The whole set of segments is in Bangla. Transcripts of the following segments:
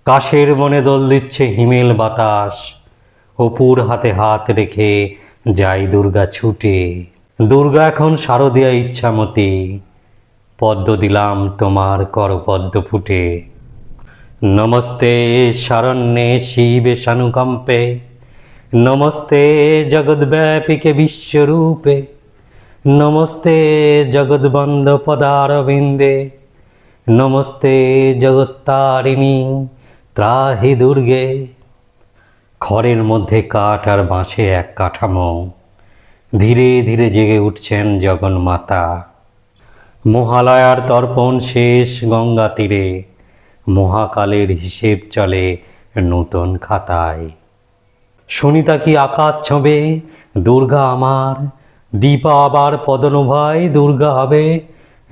কাশের বনে দোল দিচ্ছে হিমেল বাতাস, অপুর হাতে হাত রেখে যাই দুর্গা ছুটে। দুর্গা এখন শারদিয়া ইচ্ছামতি, পদ্ম দিলাম তোমার করপদ্ম ফুটে। নমস্তে শরণ্যে শিবে সানুকম্পে, নমস্তে জগদ্ব্যাপিকে বিশ্বরূপে, নমস্তে জগদ্বন্দ পদারবিন্দে, নমস্তে জগত্তারিণী ত্রাহি দুর্গে। খড়ের মধ্যে কাঠ আর বাঁশে এক কাঠামো, ধীরে ধীরে জেগে উঠছেন জগন্মাতা। মহালয়ার তর্পণ শেষ গঙ্গা তীরে, মহাকালের হিসেব চলে নূতন খাতায়। সুনিতা কি আকাশ ছোঁবে, দুর্গা আমার, দীপা আবার পদনুভয় দুর্গা হবে।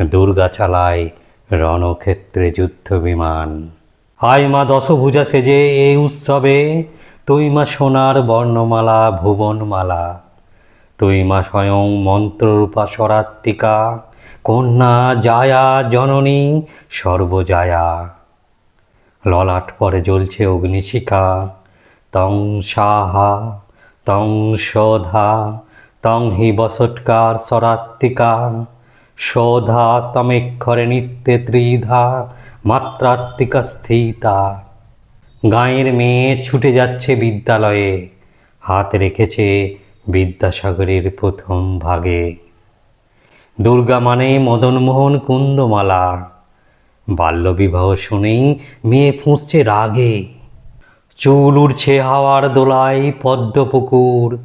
দুর্গা চালায় রণক্ষেত্রে যুদ্ধ বিমান। আয় মা দশভুজা সেজে এই উৎসবে, তুই মা সোনার বর্ণমালা ভুবনমালা। তুই মা স্বয়ং মন্ত্ররূপা স্বরাত্মিকা, কন্যা জায়া জননী সর্বজায়া। ললাট পরে জ্বলছে অগ্নিশিখা, তং সাহা তং শোধা তং হি বসৎকার স্বরাত্মিকা। শোধা তমেক্ষরে নিত্যে ত্রিধা, মাত্রাত্মিকা স্থিতা। গাঁয়ের মেয়ে ছুটে যাচ্ছে বিদ্যালয়ে, হাত রেখেছে বিদ্যাসাগরের প্রথম ভাগে। দুর্গা মানে মদনমোহন কুন্দমালা, বাল্যবিবাহ শুনেই মেয়ে ফুঁসছে রাগে। চুল উড়ছে হাওয়ার দোলায় পদ্মপুকুর,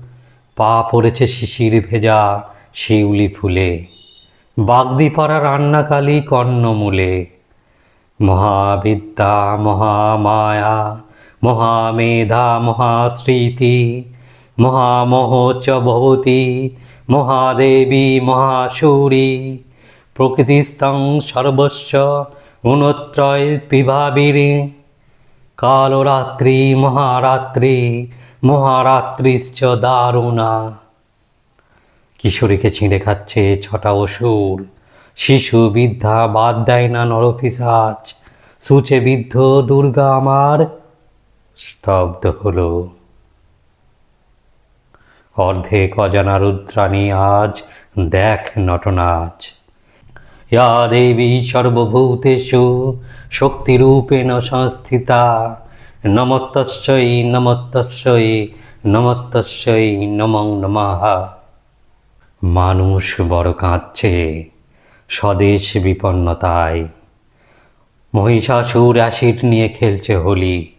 পা পড়েছে শিশির ভেজা শিউলি ফুলে। বাগদিপাড়া রান্নাকালী কর্ণমূলে, মহাবিদ্যা মহামায়া মহামেধা মহাস্মৃতি, মহামোহ চ ভবতি মহাদেবী মহাসুরী। প্রকৃতিস্তং সর্বস্ব গুণত্রয় বিভাবিনী, কালরাত্রি মহারাত্রি মহারাত্রিশ্চ দারুণা। কিশোরীকে ছিঁড়ে খাচ্ছে ছটা অসুর, শিশু বৃদ্ধা বাদ দেয় না নরপিশাচ। সূচে বিদ্ধ দুর্গা আমার স্তব্ধ হলো। অর্ধেক অজানা রুদ্রাণী আজ দেখ নটনাচ। ইয়া দেবী সর্বভূতেষু শক্তিরূপেণ সংস্থিতা, নমস্তস্যৈ নমস্তস্যৈ নমস্তস্যৈ নমো নমঃ। মানুষ বড় কাঁদছে স্বদেশ বিপন্নতায়। মহিষাসুর অ্যাসিড নিয়ে খেলছে হোলি।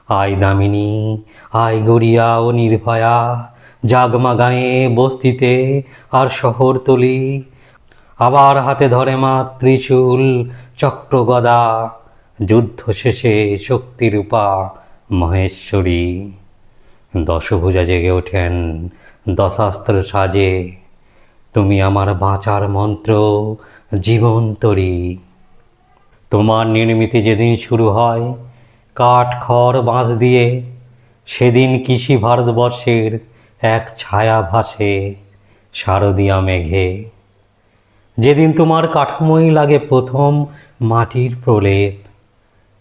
আয় দামিনী আয় গড়িয়া ও নির্ভয়া, জাগমা গাঁয়ে বস্তিতে আর শহরতলি। আবার হাতে ধরে মা ত্রিশূল চক্র গদা, যুদ্ধ শেষে শক্তিরূপা মহেশ্বরী। দশভুজা জেগে ওঠেন দশাস্ত্র সাজে, তুমি আমার বাঁচার মন্ত্র জীবন্তরী। তোমার নির্মিতি যেদিন শুরু হয় কাঠ খড় বাঁশ দিয়ে, সেদিন কৃষি ভারতবর্ষের এক ছায়া ভাসে শারদীয়া মেঘে। যেদিন তোমার কাঠামোই লাগে প্রথম মাটির প্রলেপ,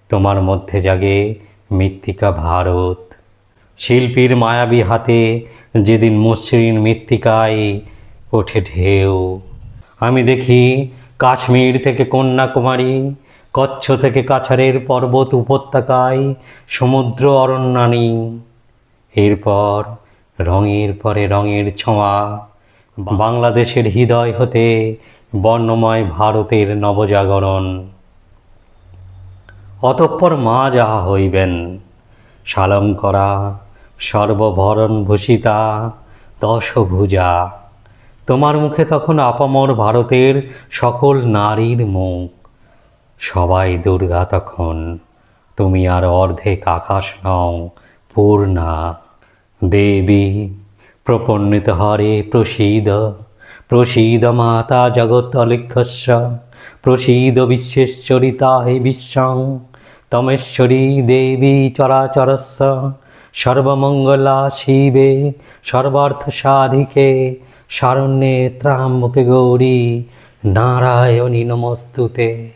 তোমার মধ্যে জাগে মৃত্তিকা ভারত। শিল্পীর মায়াবী হাতে যেদিন মসৃণ মৃত্তিকায় ওঠে ঢেউ। আমি দেখি কাশ্মীর থেকে কন্যাকুমারী, কচ্ছ থেকে কাছাড়ের পর্বত উপত্যকায় সমুদ্র অরণ্যানী। এরপর রঙের পরে রঙের ছোঁয়া, বাংলাদেশের হৃদয় হতে বর্ণময় ভারতের নবজাগরণ। অতঃপর মা যাহা হইবেন, শালঙ্করা সর্বভরণ ভূষিতা দশভুজা। তোমার মুখে তখন আপামর ভারতের সকল নারীর মুখ। সবাই দুর্গা তখন, তুমি আর অর্ধেক আকাশ নও পূর্ণা। দেবী প্রপন্নিত হরে প্রসীদ, প্রসীদ মাতা জগৎ-অলক্ষ্যস্য, প্রসীদ বিশ্বেশ্বরিতা হে বিশ্বং। তমেশ্বরী দেবী চরাচরস্য, সর্বমঙ্গলা শিবে সর্বার্থ সাধিকে, শরণ্যে ত্র্যম্বকে গৌরী নারায়ণী নমস্তুতে।